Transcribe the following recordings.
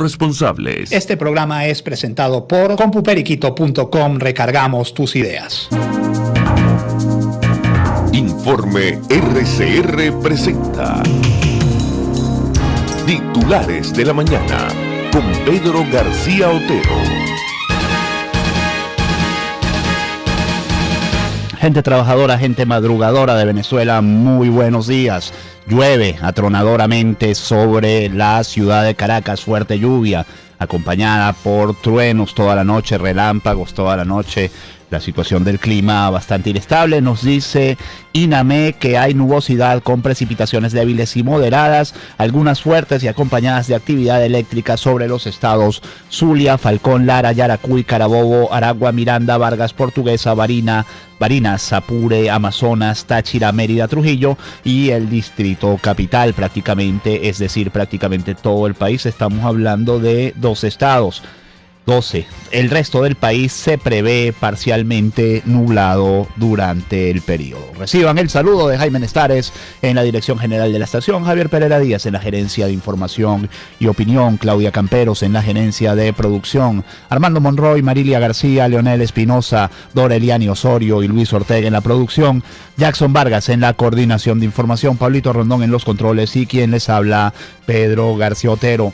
responsables. Este programa es presentado por compuperiquito.com. Recargamos tus ideas. Informe RCR presenta Titulares de la Mañana con Pedro García Otero. Gente trabajadora, gente madrugadora de Venezuela, muy buenos días. Llueve atronadoramente sobre la ciudad de Caracas, fuerte lluvia, acompañada por truenos toda la noche, relámpagos toda la noche. La situación del clima bastante inestable. Nos dice INAME que hay nubosidad con precipitaciones débiles y moderadas, algunas fuertes y acompañadas de actividad eléctrica sobre los estados Zulia, Falcón, Lara, Yaracuy, Carabobo, Aragua, Miranda, Vargas, Portuguesa, Barinas, Apure, Amazonas, Táchira, Mérida, Trujillo y el Distrito Capital prácticamente, es decir, prácticamente todo el país. Estamos hablando de 12 estados. El resto del país se prevé parcialmente nublado durante el periodo. Reciban el saludo de Jaime Nestares en la dirección general de la estación, Javier Pereira Díaz en la gerencia de información y opinión, Claudia Camperos en la gerencia de producción, Armando Monroy, Marilia García, Leonel Espinosa, Doreliani Osorio y Luis Ortega en la producción, Jackson Vargas en la coordinación de información, Pablito Rondón en los controles y quien les habla, Pedro García Otero.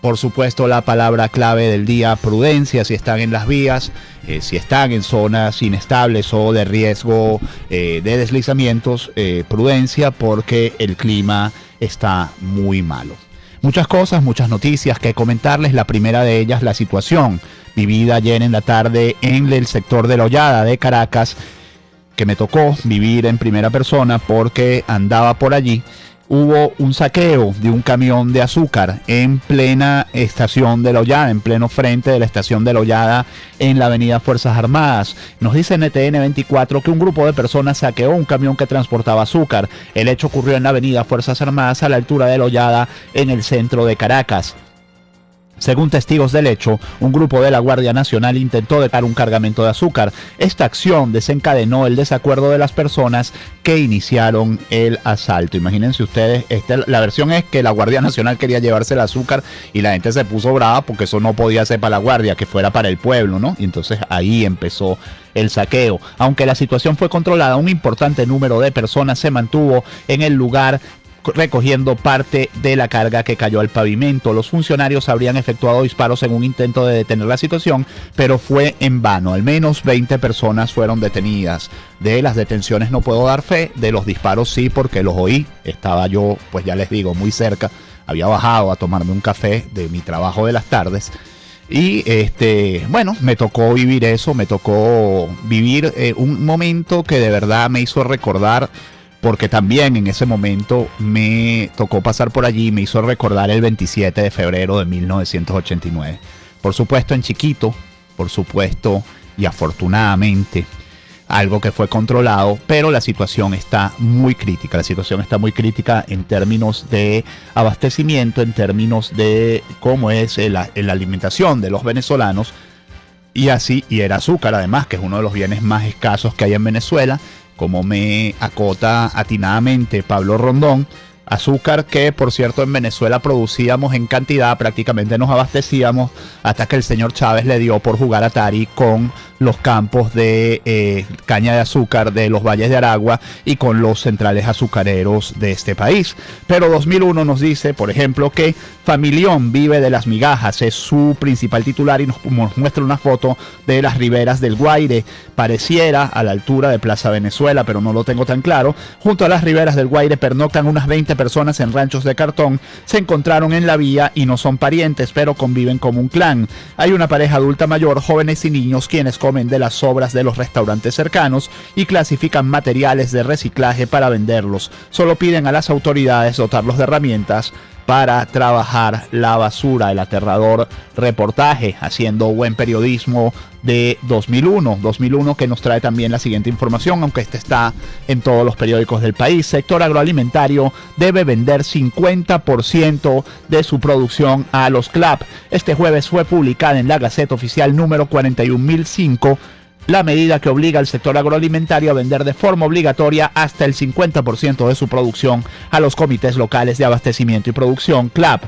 Por supuesto, la palabra clave del día, prudencia, si están en las vías, si están en zonas inestables o de riesgo de deslizamientos, prudencia porque el clima está muy malo. Muchas cosas, muchas noticias que comentarles. La primera de ellas, la situación vivida ayer en la tarde en el sector de La Hollada de Caracas, que me tocó vivir en primera persona porque andaba por allí. Hubo un saqueo de un camión de azúcar en plena estación de La Hollada, en pleno frente de la estación de La Hollada en la avenida Fuerzas Armadas. Nos dice NTN 24 que un grupo de personas saqueó un camión que transportaba azúcar. El hecho ocurrió en la avenida Fuerzas Armadas a la altura de La Hollada en el centro de Caracas. Según testigos del hecho, un grupo de la Guardia Nacional intentó dejar un cargamento de azúcar. Esta acción desencadenó el desacuerdo de las personas que iniciaron el asalto. Imagínense ustedes, la versión es que la Guardia Nacional quería llevarse el azúcar y la gente se puso brava porque eso no podía ser para la Guardia, que fuera para el pueblo, ¿no? Y entonces ahí empezó el saqueo. Aunque la situación fue controlada, un importante número de personas se mantuvo en el lugar recogiendo parte de la carga que cayó al pavimento. Los funcionarios habrían efectuado disparos en un intento de detener la situación, pero fue en vano. Al menos 20 personas fueron detenidas. De las detenciones no puedo dar fe, de los disparos sí, porque los oí. Estaba yo, pues ya les digo, muy cerca. Había bajado a tomarme un café de mi trabajo de las tardes. Y bueno, me tocó vivir eso, me tocó vivir un momento que de verdad me hizo recordar, porque también en ese momento me tocó pasar por allí, me hizo recordar el 27 de febrero de 1989. Por supuesto en chiquito, por supuesto y afortunadamente, algo que fue controlado, pero la situación está muy crítica. La situación está muy crítica en términos de abastecimiento, en términos de cómo es la alimentación de los venezolanos, y así, y el azúcar además, que es uno de los bienes más escasos que hay en Venezuela, como me acota atinadamente Pablo Rondón. Azúcar que, por cierto, en Venezuela producíamos en cantidad, prácticamente nos abastecíamos hasta que el señor Chávez le dio por jugar Atari con los campos de caña de azúcar de los valles de Aragua y con los centrales azucareros de este país. Pero 2001 nos dice, por ejemplo, que Familión vive de las migajas, es su principal titular, y nos muestra una foto de las riberas del Guaire. Pareciera a la altura de Plaza Venezuela, pero no lo tengo tan claro. Junto a las riberas del Guaire pernoctan unas 20 personas en ranchos de cartón. Se encontraron en la vía y no son parientes, pero conviven como un clan. Hay una pareja adulta mayor, jóvenes y niños, quienes comen de las sobras de los restaurantes cercanos y clasifican materiales de reciclaje para venderlos. Solo piden a las autoridades dotarlos de herramientas para trabajar la basura. El aterrador reportaje haciendo buen periodismo de 2001 que nos trae también la siguiente información, aunque este está en todos los periódicos del país. Sector agroalimentario debe vender 50% de su producción a los CLAP. Este jueves fue publicada en la Gaceta Oficial número 41.005 la medida que obliga al sector agroalimentario a vender de forma obligatoria hasta el 50% de su producción a los comités locales de abastecimiento y producción, CLAP.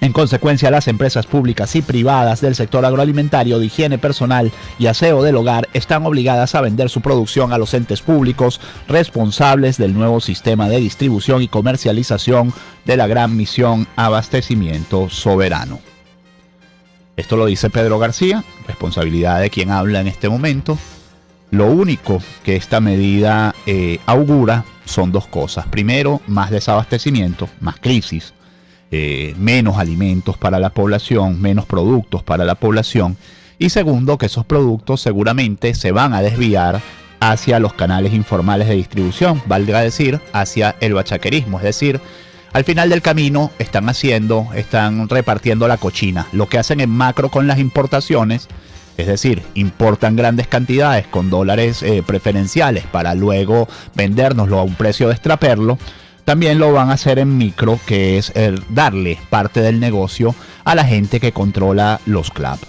En consecuencia, las empresas públicas y privadas del sector agroalimentario, de higiene personal y aseo del hogar están obligadas a vender su producción a los entes públicos responsables del nuevo sistema de distribución y comercialización de la gran misión Abastecimiento Soberano. Esto lo dice Pedro García, responsabilidad de quien habla en este momento. Lo único que esta medida augura son dos cosas. Primero, más desabastecimiento, más crisis. Menos alimentos para la población, menos productos para la población, y segundo, que esos productos seguramente se van a desviar hacia los canales informales de distribución, valga decir, hacia el bachaquerismo, es decir, al final del camino están repartiendo la cochina. Lo que hacen en macro con las importaciones, es decir, importan grandes cantidades con dólares preferenciales para luego vendérnoslo a un precio de extraperlo. También lo van a hacer en micro, que es darle parte del negocio a la gente que controla los clubs.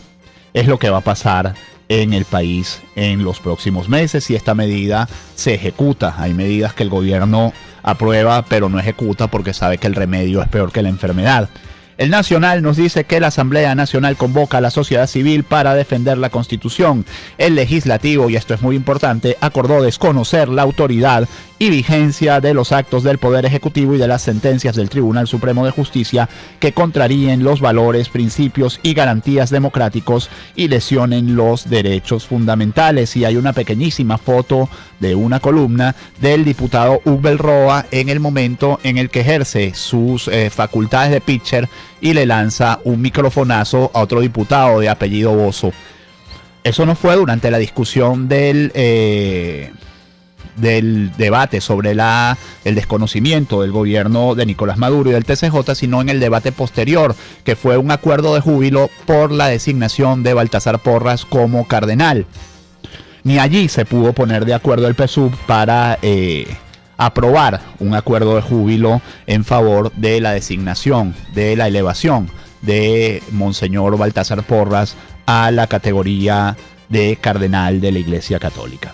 Es lo que va a pasar en el país en los próximos meses si esta medida se ejecuta. Hay medidas que el gobierno aprueba pero no ejecuta porque sabe que el remedio es peor que la enfermedad. El Nacional nos dice que la Asamblea Nacional convoca a la sociedad civil para defender la Constitución. El Legislativo, y esto es muy importante, acordó desconocer la autoridad y vigencia de los actos del Poder Ejecutivo y de las sentencias del Tribunal Supremo de Justicia que contraríen los valores, principios y garantías democráticos y lesionen los derechos fundamentales. Y hay una pequeñísima foto de una columna del diputado Ubel Roa en el momento en el que ejerce sus facultades de pitcher y le lanza un microfonazo a otro diputado de apellido Bozo. Eso no fue durante la discusión del debate sobre el desconocimiento del gobierno de Nicolás Maduro y del TCJ, sino en el debate posterior, que fue un acuerdo de júbilo por la designación de Baltasar Porras como cardenal. Ni allí se pudo poner de acuerdo el PSUV para aprobar un acuerdo de júbilo en favor de la designación, de la elevación de Monseñor Baltasar Porras a la categoría de cardenal de la Iglesia Católica.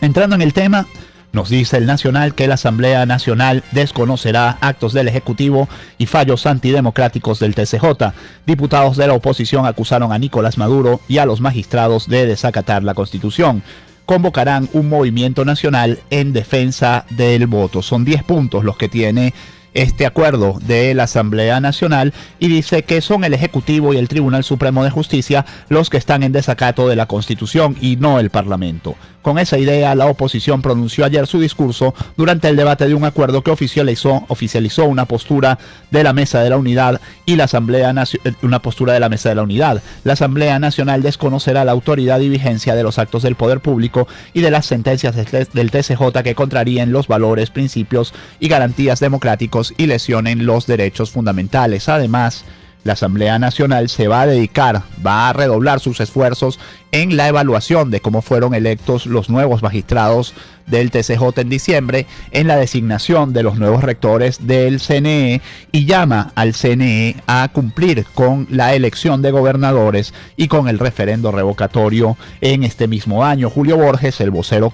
Entrando en el tema, nos dice el Nacional que la Asamblea Nacional desconocerá actos del Ejecutivo y fallos antidemocráticos del TCJ. Diputados de la oposición acusaron a Nicolás Maduro y a los magistrados de desacatar la Constitución. Convocarán un movimiento nacional en defensa del voto. Son 10 puntos los que tiene este acuerdo de la Asamblea Nacional y dice que son el Ejecutivo y el Tribunal Supremo de Justicia los que están en desacato de la Constitución y no el Parlamento. Con esa idea, la oposición pronunció ayer su discurso durante el debate de un acuerdo que oficializó una postura de la Mesa de la Unidad y la Asamblea una postura de la Mesa de la Unidad. La Asamblea Nacional desconocerá la autoridad y vigencia de los actos del poder público y de las sentencias del TCJ que contraríen los valores, principios y garantías democráticos y lesionen los derechos fundamentales. Además, la Asamblea Nacional va a redoblar sus esfuerzos en la evaluación de cómo fueron electos los nuevos magistrados del TCJ en diciembre, en la designación de los nuevos rectores del CNE y llama al CNE a cumplir con la elección de gobernadores y con el referendo revocatorio en este mismo año. Julio Borges, el vocero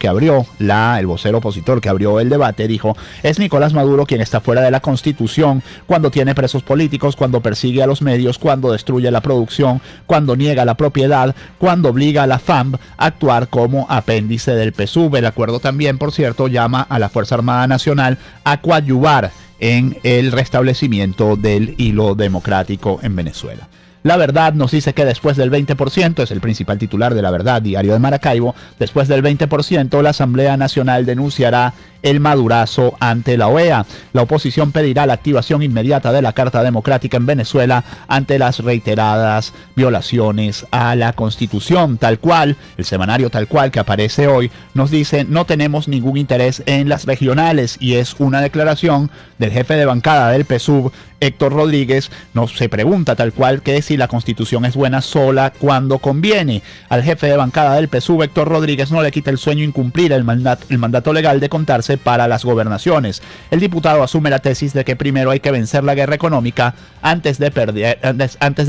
opositor que abrió el debate, dijo: es Nicolás Maduro quien está fuera de la Constitución cuando tiene presos políticos, cuando persigue a los medios, cuando destruye la producción, cuando niega la propiedad, cuando obliga a la FAMP a actuar como apéndice del PSUV. El acuerdo también, por cierto, llama a la Fuerza Armada Nacional a coadyuvar en el restablecimiento del hilo democrático en Venezuela. La Verdad nos dice que después del 20%, es el principal titular de La Verdad, diario de Maracaibo, después del 20%, la Asamblea Nacional denunciará el madurazo ante la OEA. La oposición pedirá la activación inmediata de la Carta Democrática en Venezuela ante las reiteradas violaciones a la Constitución. Tal cual, el semanario Tal Cual que aparece hoy nos dice: no tenemos ningún interés en las regionales, y es una declaración del jefe de bancada del PSUV, Héctor Rodríguez. Se pregunta tal cual que si la Constitución es buena sola cuando conviene. Al jefe de bancada del PSUV, Héctor Rodríguez, no le quita el sueño incumplir el mandato legal de contarse para las gobernaciones. El diputado asume la tesis de que primero hay que vencer la guerra económica antes de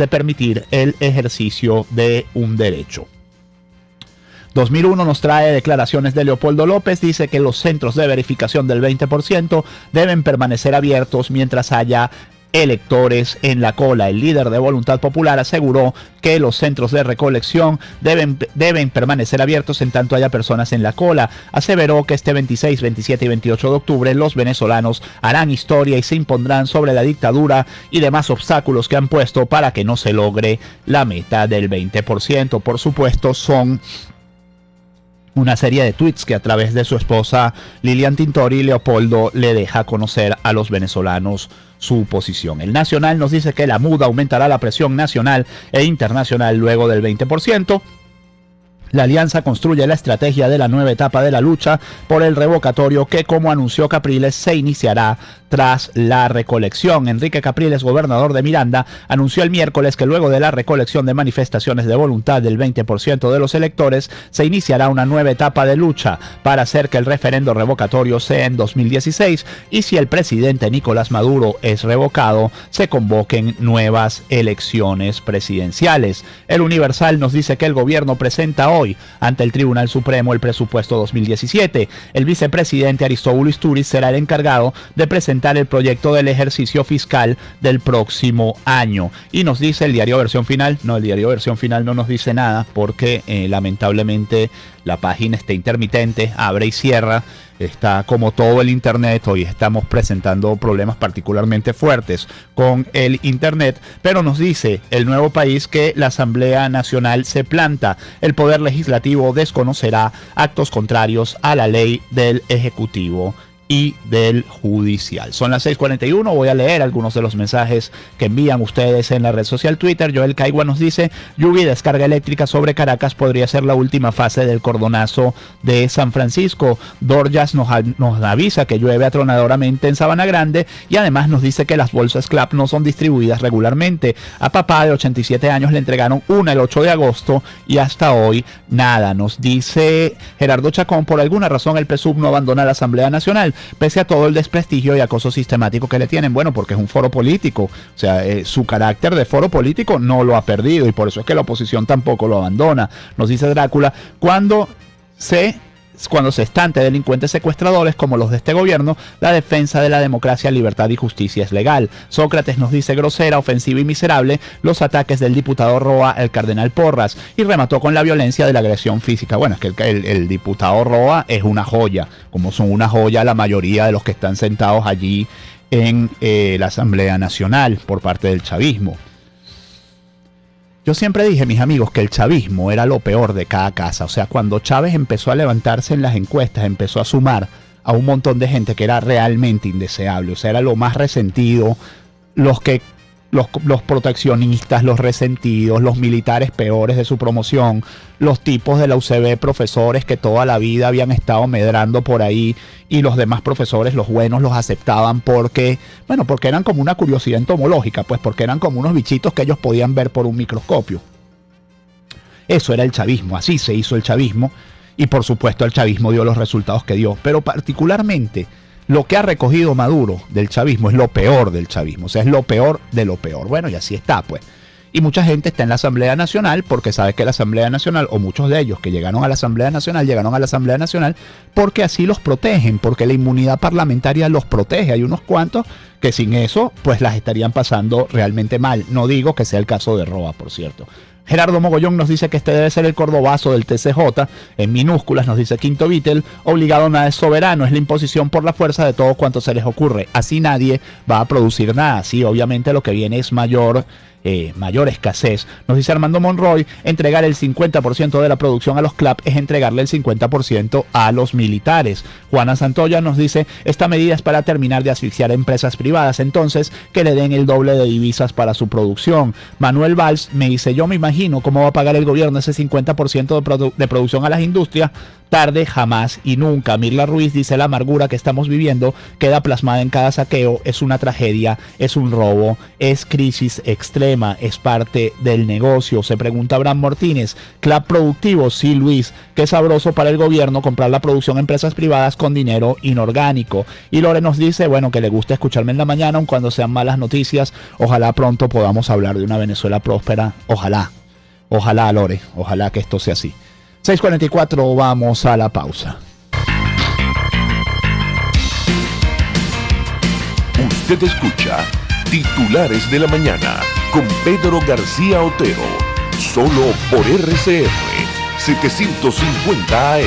permitir el ejercicio de un derecho. 2001 nos trae declaraciones de Leopoldo López. Dice que los centros de verificación del 20% deben permanecer abiertos mientras haya electores en la cola. El líder de Voluntad Popular aseguró que los centros de recolección deben permanecer abiertos en tanto haya personas en la cola. Aseveró que este 26, 27 y 28 de octubre los venezolanos harán historia y se impondrán sobre la dictadura y demás obstáculos que han puesto para que no se logre la meta del 20%. Por supuesto, son una serie de tweets que a través de su esposa Lilian Tintori, Leopoldo le deja conocer a los venezolanos su posición. El Nacional nos dice que la MUD aumentará la presión nacional e internacional luego del 20%. La alianza construye la estrategia de la nueva etapa de la lucha por el revocatorio que, como anunció Capriles, se iniciará tras la recolección. Enrique Capriles, gobernador de Miranda, anunció el miércoles que luego de la recolección de manifestaciones de voluntad del 20% de los electores, se iniciará una nueva etapa de lucha para hacer que el referendo revocatorio sea en 2016 y, si el presidente Nicolás Maduro es revocado, se convoquen nuevas elecciones presidenciales. El Universal nos dice que el gobierno presenta hoy ante el Tribunal Supremo el presupuesto 2017. El vicepresidente Aristóbulo Istúriz será el encargado de presentar el proyecto del ejercicio fiscal del próximo año. Y nos dice el diario Versión Final, no, el diario Versión Final no nos dice nada porque lamentablemente la página está intermitente, abre y cierra. Está como todo el internet. Hoy estamos presentando problemas particularmente fuertes con el internet, pero nos dice El Nuevo País que la Asamblea Nacional se planta. El Poder Legislativo desconocerá actos contrarios a la ley del Ejecutivo y del Judicial. Son las 6:41, voy a leer algunos de los mensajes que envían ustedes en la red social Twitter. Joel Caigua nos dice: lluvia y descarga eléctrica sobre Caracas podría ser la última fase del cordonazo de San Francisco. Dorjas nos avisa que llueve atronadoramente en Sabana Grande y además nos dice que las bolsas CLAP no son distribuidas regularmente. A papá de 87 años le entregaron una el 8 de agosto y hasta hoy nada. Nos dice Gerardo Chacón: por alguna razón el PSUV no abandona la Asamblea Nacional pese a todo el desprestigio y acoso sistemático que le tienen. Bueno, porque es un foro político, o sea, su carácter de foro político no lo ha perdido y por eso es que la oposición tampoco lo abandona. Nos dice Drácula: cuando se está ante delincuentes secuestradores como los de este gobierno, la defensa de la democracia, libertad y justicia es legal. Sócrates nos dice: grosera, ofensiva y miserable los ataques del diputado Roa al cardenal Porras, y remató con la violencia de la agresión física. Bueno, es que el diputado Roa es una joya, como son una joya la mayoría de los que están sentados allí en la Asamblea Nacional por parte del chavismo. Yo siempre dije, mis amigos, que el chavismo era lo peor de cada casa. O sea, cuando Chávez empezó a levantarse en las encuestas, empezó a sumar a un montón de gente que era realmente indeseable. O sea, era lo más resentido, los proteccionistas, los resentidos, los militares peores de su promoción, los tipos de la UCB, profesores que toda la vida habían estado medrando por ahí, y los demás profesores, los buenos, los aceptaban porque eran como una curiosidad entomológica, pues porque eran como unos bichitos que ellos podían ver por un microscopio. Eso era el chavismo, así se hizo el chavismo, y por supuesto el chavismo dio los resultados que dio, pero particularmente lo que ha recogido Maduro del chavismo es lo peor del chavismo, o sea, es lo peor de lo peor. Bueno, y así está, pues. Y mucha gente está en la Asamblea Nacional porque sabe que la Asamblea Nacional, o muchos de ellos que llegaron a la Asamblea Nacional porque así los protegen, porque la inmunidad parlamentaria los protege. Hay unos cuantos que sin eso, pues las estarían pasando realmente mal. No digo que sea el caso de Roa, por cierto. Gerardo Mogollón nos dice que este debe ser el cordobazo del TCJ, en minúsculas nos dice Quinto Beatle: obligado nada es soberano, es la imposición por la fuerza de todo cuanto se les ocurre, así nadie va a producir nada. Sí, obviamente lo que viene es mayor escasez. Nos dice Armando Monroy: entregar el 50% de la producción a los CLAP es entregarle el 50% a los militares. Juana Santoya nos dice: esta medida es para terminar de asfixiar a empresas privadas, entonces que le den el doble de divisas para su producción. Manuel Valls me dice: yo me imagino cómo va a pagar el gobierno ese 50% de producción a las industrias. Tarde, jamás y nunca. Mirla Ruiz dice: la amargura que estamos viviendo queda plasmada en cada saqueo, es una tragedia, es un robo, es crisis extrema, es parte del negocio. Se pregunta Abraham Martínez: ¿CLAP productivo? Sí, Luis, qué sabroso para el gobierno comprar la producción a empresas privadas con dinero inorgánico. Y Lore nos dice, bueno, que le gusta escucharme en la mañana, aun cuando sean malas noticias. Ojalá pronto podamos hablar de una Venezuela próspera. Ojalá, Lore, ojalá que esto sea así. 6:44, vamos a la pausa. Usted escucha Titulares de la mañana con Pedro García Otero. Solo por RCR 750 AM.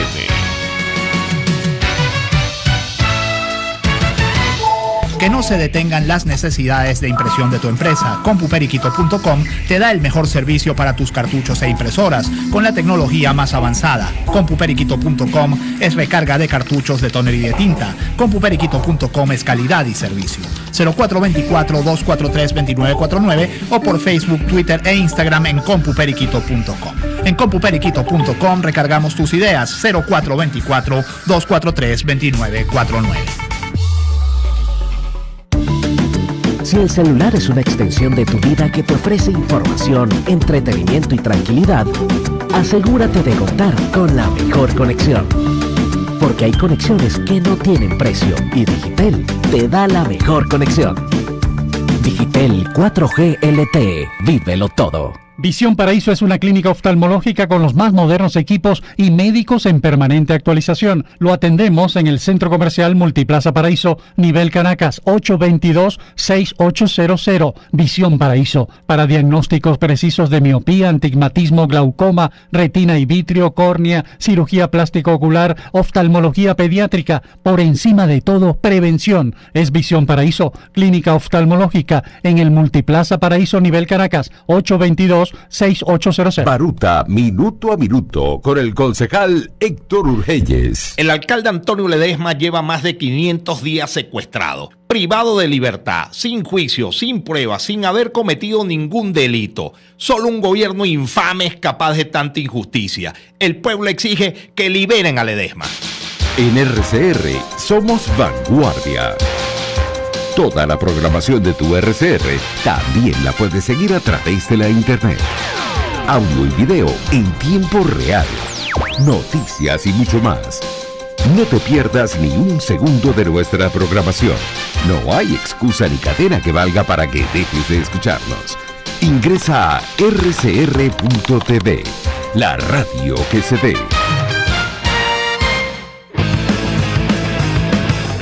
Que no se detengan las necesidades de impresión de tu empresa. CompuPeriquito.com te da el mejor servicio para tus cartuchos e impresoras con la tecnología más avanzada. CompuPeriquito.com es recarga de cartuchos de tóner y de tinta. CompuPeriquito.com es calidad y servicio. 0424-243-2949 o por Facebook, Twitter e Instagram en CompuPeriquito.com. En CompuPeriquito.com recargamos tus ideas. 0424-243-2949. Si el celular es una extensión de tu vida que te ofrece información, entretenimiento y tranquilidad, asegúrate de contar con la mejor conexión. Porque hay conexiones que no tienen precio y Digitel te da la mejor conexión. Digitel 4G LTE, vívelo todo. Visión Paraíso es una clínica oftalmológica con los más modernos equipos y médicos en permanente actualización. Lo atendemos en el Centro Comercial Multiplaza Paraíso, nivel Caracas, 822-6800. Visión Paraíso, para diagnósticos precisos de miopía, antigmatismo, glaucoma, retina y vitrio, córnea, cirugía plástico-ocular, oftalmología pediátrica. Por encima de todo, prevención. Es Visión Paraíso, clínica oftalmológica en el Multiplaza Paraíso, nivel Caracas, 822-6800. Baruta, minuto a minuto, con el concejal Héctor Urgelles. El alcalde Antonio Ledesma lleva más de 500 días secuestrado, privado de libertad, sin juicio, sin pruebas, sin haber cometido ningún delito. Solo un gobierno infame es capaz de tanta injusticia. El pueblo exige que liberen a Ledesma. En RCR somos vanguardia. Toda la programación de tu RCR también la puedes seguir a través de la internet. Audio y video en tiempo real. Noticias y mucho más. No te pierdas ni un segundo de nuestra programación. No hay excusa ni cadena que valga para que dejes de escucharnos. Ingresa a rcr.tv, la radio que se ve.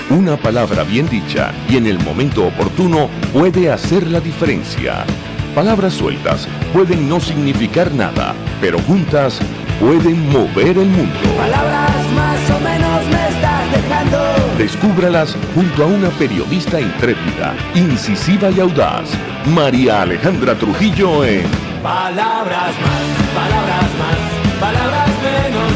Una palabra bien dicha y en el momento oportuno puede hacer la diferencia. Palabras sueltas pueden no significar nada, pero juntas pueden mover el mundo. Palabras más o menos me estás dejando. Descúbralas junto a una periodista intrépida, incisiva y audaz, María Alejandra Trujillo en Palabras más, palabras más, palabras menos.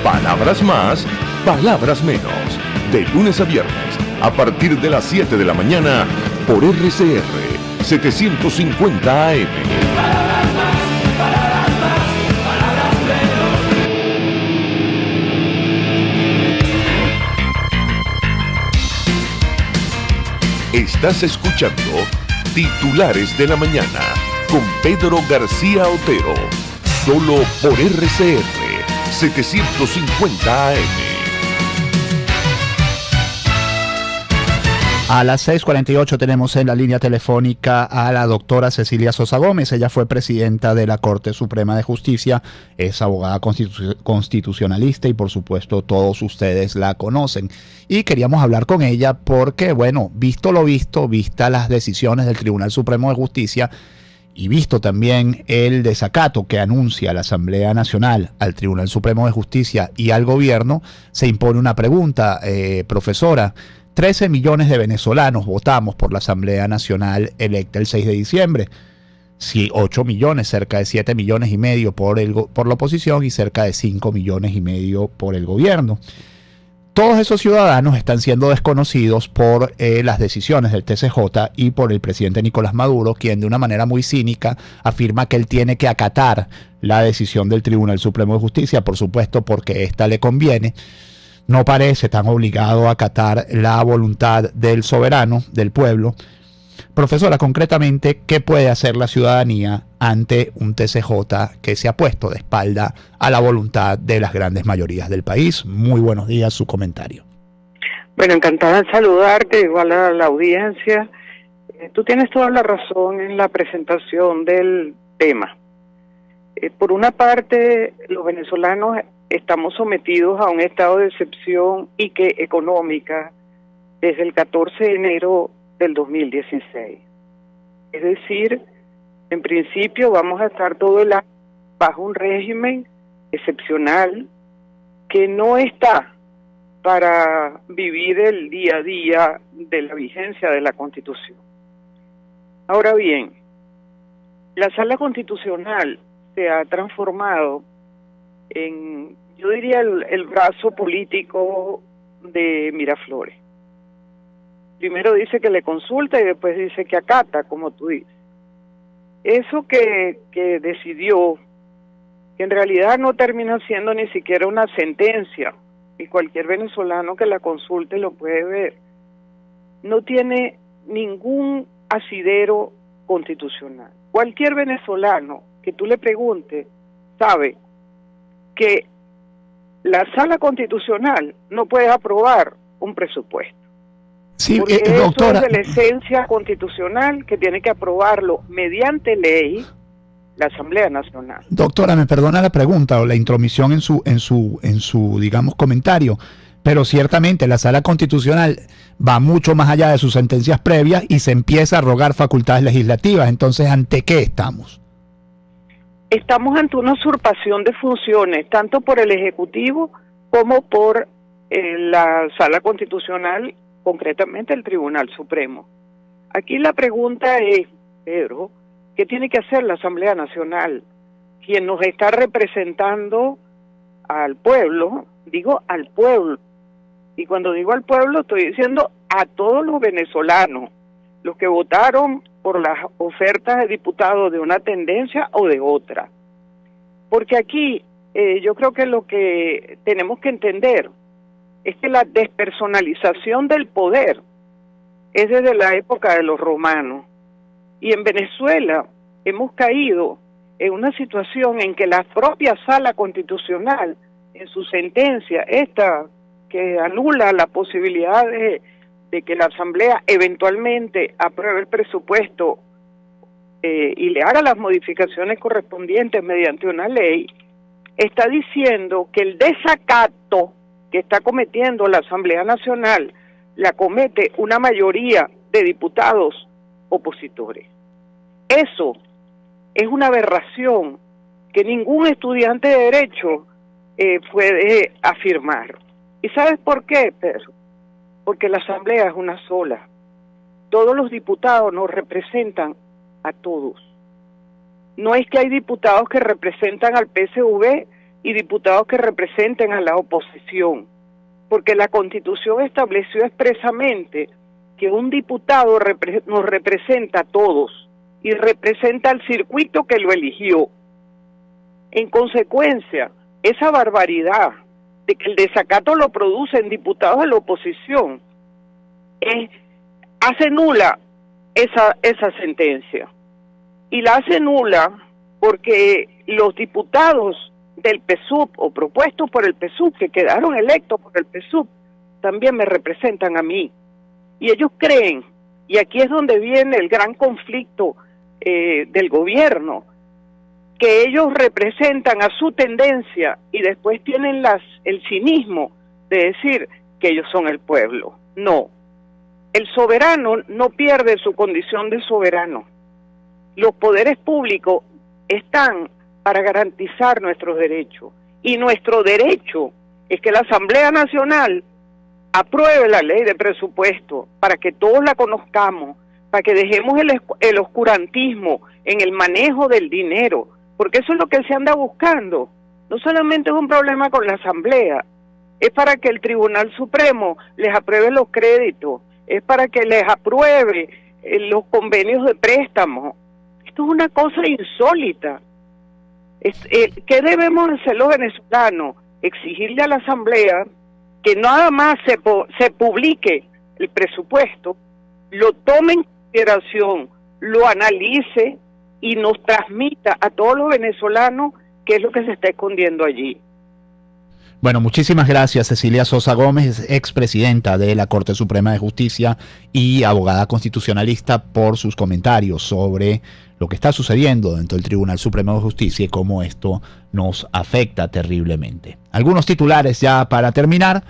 Palabras más, palabras menos. De lunes a viernes, a partir de las 7 de la mañana, por RCR 750 AM. Palabras más, palabras más, palabras menos. Estás escuchando Titulares de la Mañana con Pedro García Otero. Solo por RCR 750 AM. A las 6:48 tenemos en la línea telefónica a la doctora Cecilia Sosa Gómez. Ella fue presidenta de la Corte Suprema de Justicia, es abogada constitucionalista y por supuesto todos ustedes la conocen. Y queríamos hablar con ella porque, bueno, visto lo visto, vistas las decisiones del Tribunal Supremo de Justicia y visto también el desacato que anuncia la Asamblea Nacional al Tribunal Supremo de Justicia y al gobierno, se impone una pregunta, profesora. 13 millones de venezolanos votamos por la Asamblea Nacional electa el 6 de diciembre. Sí, 8 millones, cerca de 7 millones y medio por la oposición y cerca de 5 millones y medio por el gobierno. Todos esos ciudadanos están siendo desconocidos por las decisiones del TCJ y por el presidente Nicolás Maduro, quien de una manera muy cínica afirma que él tiene que acatar la decisión del Tribunal Supremo de Justicia, por supuesto porque esta le conviene. No parece tan obligado a acatar la voluntad del soberano, del pueblo. Profesora, concretamente, ¿qué puede hacer la ciudadanía ante un TCJ que se ha puesto de espalda a la voluntad de las grandes mayorías del país? Muy buenos días, su comentario. Bueno, encantada de saludarte, igual a la audiencia. Tú tienes toda la razón en la presentación del tema. Por una parte, los venezolanos estamos sometidos a un estado de excepción y que económica desde el 14 de enero del 2016. Es decir, en principio vamos a estar todo el año bajo un régimen excepcional que no está para vivir el día a día de la vigencia de la Constitución. Ahora bien, la Sala Constitucional se ha transformado en, yo diría, el brazo político de Miraflores. Primero dice que le consulta y después dice que acata, como tú dices. Eso que decidió, que en realidad no termina siendo ni siquiera una sentencia, y cualquier venezolano que la consulte lo puede ver, no tiene ningún asidero constitucional. Cualquier venezolano que tú le preguntes sabe que la Sala Constitucional no puede aprobar un presupuesto. Sí, porque doctora, eso es de la esencia constitucional que tiene que aprobarlo mediante ley la Asamblea Nacional. doctora, me perdona la pregunta o la intromisión en su digamos comentario, pero ciertamente la Sala Constitucional va mucho más allá de sus sentencias previas y se empieza a rogar facultades legislativas. Entonces, ¿ante qué estamos? Estamos ante una usurpación de funciones, tanto por el Ejecutivo como por la Sala Constitucional, concretamente el Tribunal Supremo. Aquí la pregunta es, Pedro, ¿qué tiene que hacer la Asamblea Nacional? Quien nos está representando al pueblo, digo al pueblo, y cuando digo al pueblo estoy diciendo a todos los venezolanos, los que votaron por las ofertas de diputados de una tendencia o de otra. Porque aquí yo creo que lo que tenemos que entender es que la despersonalización del poder es desde la época de los romanos. Y en Venezuela hemos caído en una situación en que la propia Sala Constitucional, en su sentencia, esta que anula la posibilidad de que la Asamblea eventualmente apruebe el presupuesto y le haga las modificaciones correspondientes mediante una ley, está diciendo que el desacato que está cometiendo la Asamblea Nacional la comete una mayoría de diputados opositores. Eso es una aberración que ningún estudiante de Derecho puede afirmar. ¿Y sabes por qué, Pedro? Porque la Asamblea es una sola. Todos los diputados nos representan a todos. No es que hay diputados que representan al PSV y diputados que representen a la oposición, porque la Constitución estableció expresamente que un diputado nos representa a todos y representa al circuito que lo eligió. En consecuencia, esa barbaridad de que el desacato lo producen diputados de la oposición hace nula esa sentencia. Y la hace nula porque los diputados del PSUV o propuestos por el PSUV, que quedaron electos por el PSUV, también me representan a mí. Y ellos creen, y aquí es donde viene el gran conflicto del gobierno, que ellos representan a su tendencia y después tienen el cinismo de decir que ellos son el pueblo. No, el soberano no pierde su condición de soberano. Los poderes públicos están para garantizar nuestros derechos. Y nuestro derecho es que la Asamblea Nacional apruebe la ley de presupuesto para que todos la conozcamos, para que dejemos el oscurantismo en el manejo del dinero, porque eso es lo que se anda buscando. No solamente es un problema con la Asamblea, es para que el Tribunal Supremo les apruebe los créditos, es para que les apruebe los convenios de préstamo. Esto es una cosa insólita. ¿Qué debemos hacer los venezolanos? Exigirle a la Asamblea que nada más se publique el presupuesto, lo tome en consideración, lo analice y nos transmita a todos los venezolanos qué es lo que se está escondiendo allí. Bueno, muchísimas gracias, Cecilia Sosa Gómez, expresidenta de la Corte Suprema de Justicia y abogada constitucionalista, por sus comentarios sobre lo que está sucediendo dentro del Tribunal Supremo de Justicia y cómo esto nos afecta terriblemente. Algunos titulares ya para terminar.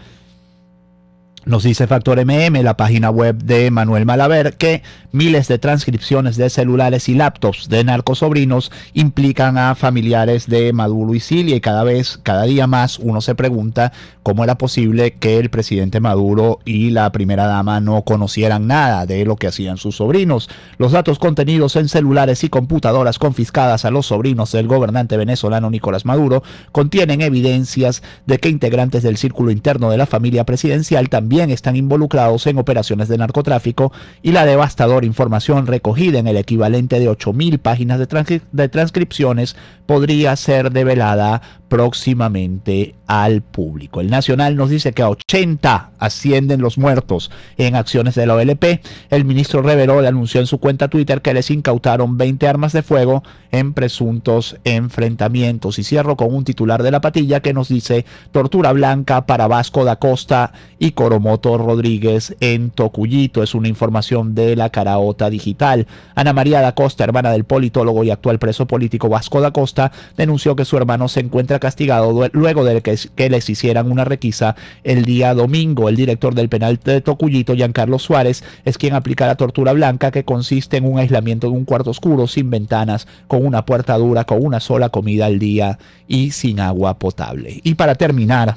Nos dice Factor MM, la página web de Manuel Malaver, que miles de transcripciones de celulares y laptops de narcosobrinos implican a familiares de Maduro y Cilia, y cada día más uno se pregunta cómo era posible que el presidente Maduro y la primera dama no conocieran nada de lo que hacían sus sobrinos. Los datos contenidos en celulares y computadoras confiscadas a los sobrinos del gobernante venezolano Nicolás Maduro contienen evidencias de que integrantes del círculo interno de la familia presidencial también están involucrados en operaciones de narcotráfico, y la devastadora información recogida en el equivalente de 8.000 páginas de transcripciones podría ser develada próximamente al público. El Nacional nos dice que a 80 ascienden los muertos en acciones de la OLP. El ministro Reverol anunció en su cuenta Twitter que les incautaron 20 armas de fuego en presuntos enfrentamientos. Y cierro con un titular de La Patilla que nos dice: tortura blanca para Vasco da Costa y Coromoto Rodríguez en Tocuyito. Es una información de la Caraota Digital. Ana María da Costa, hermana del politólogo y actual preso político Vasco da Costa, denunció que su hermano se encuentra castigado luego de que les hicieran una requisa el día domingo. El director del penal de Tocuyito, Giancarlo Suárez, es quien aplica la tortura blanca, que consiste en un aislamiento de un cuarto oscuro, sin ventanas, con una puerta dura, con una sola comida al día y sin agua potable. Y para terminar,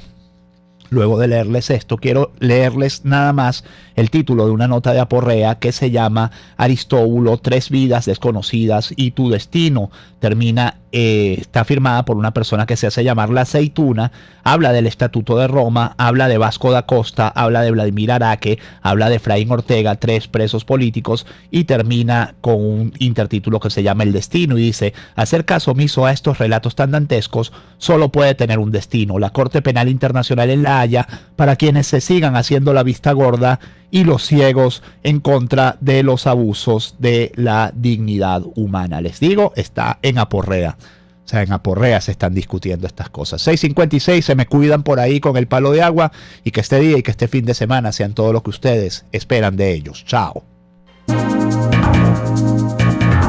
luego de leerles esto, quiero leerles nada más el título de una nota de Aporrea que se llama Aristóbulo, 3 vidas desconocidas y tu destino. Está firmada por una persona que se hace llamar La Aceituna. Habla del Estatuto de Roma, habla de Vasco da Costa, habla de Vladimir Araque, habla de Efraín Ortega, 3 presos políticos, y termina con un intertítulo que se llama El destino, y dice: hacer caso omiso a estos relatos tan dantescos solo puede tener un destino: la Corte Penal Internacional en La Haya, para quienes se sigan haciendo la vista gorda y los ciegos en contra de los abusos de la dignidad humana. Les digo, está en Aporrea. O sea, en Aporrea se están discutiendo estas cosas. 6:56, se me cuidan por ahí con el palo de agua, y que este día y que este fin de semana sean todo lo que ustedes esperan de ellos. Chao.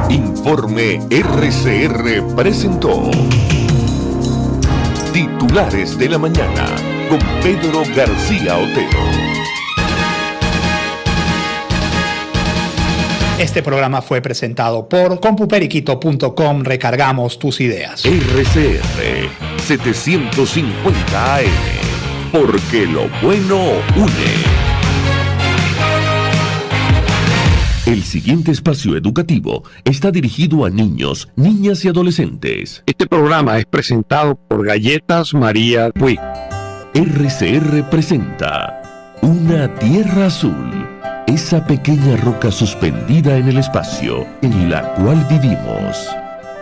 Informe RCR presentó Titulares de la Mañana con Pedro García Otero. Este programa fue presentado por compuperiquito.com. Recargamos tus ideas. RCR 750 AM, porque lo bueno une. El siguiente espacio educativo está dirigido a niños, niñas y adolescentes. Este programa es presentado por Galletas María Puig. RCR presenta Una Tierra Azul, esa pequeña roca suspendida en el espacio en la cual vivimos.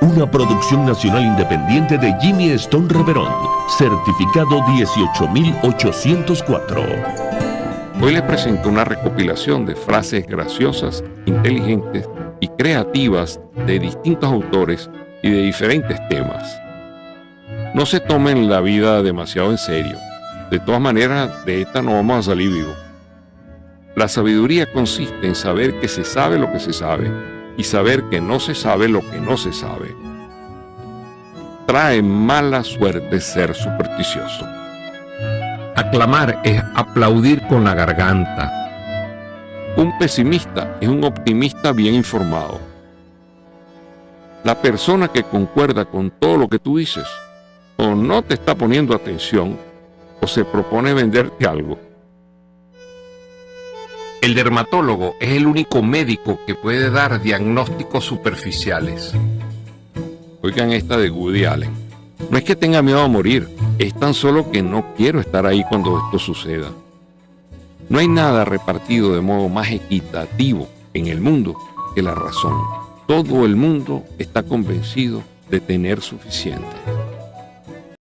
Una producción nacional independiente de Jimmy Stone Reverón, certificado 18804. Hoy les presento una recopilación de frases graciosas, inteligentes y creativas de distintos autores y de diferentes temas. No se tomen la vida demasiado en serio. De todas maneras, de esta no vamos a salir vivos. La sabiduría consiste en saber que se sabe lo que se sabe y saber que no se sabe lo que no se sabe. Trae mala suerte ser supersticioso. Aclamar es aplaudir con la garganta. Un pesimista es un optimista bien informado. La persona que concuerda con todo lo que tú dices o no te está poniendo atención o se propone venderte algo. El dermatólogo es el único médico que puede dar diagnósticos superficiales. Oigan esta de Woody Allen. No es que tenga miedo a morir, es tan solo que no quiero estar ahí cuando esto suceda. No hay nada repartido de modo más equitativo en el mundo que la razón. Todo el mundo está convencido de tener suficiente.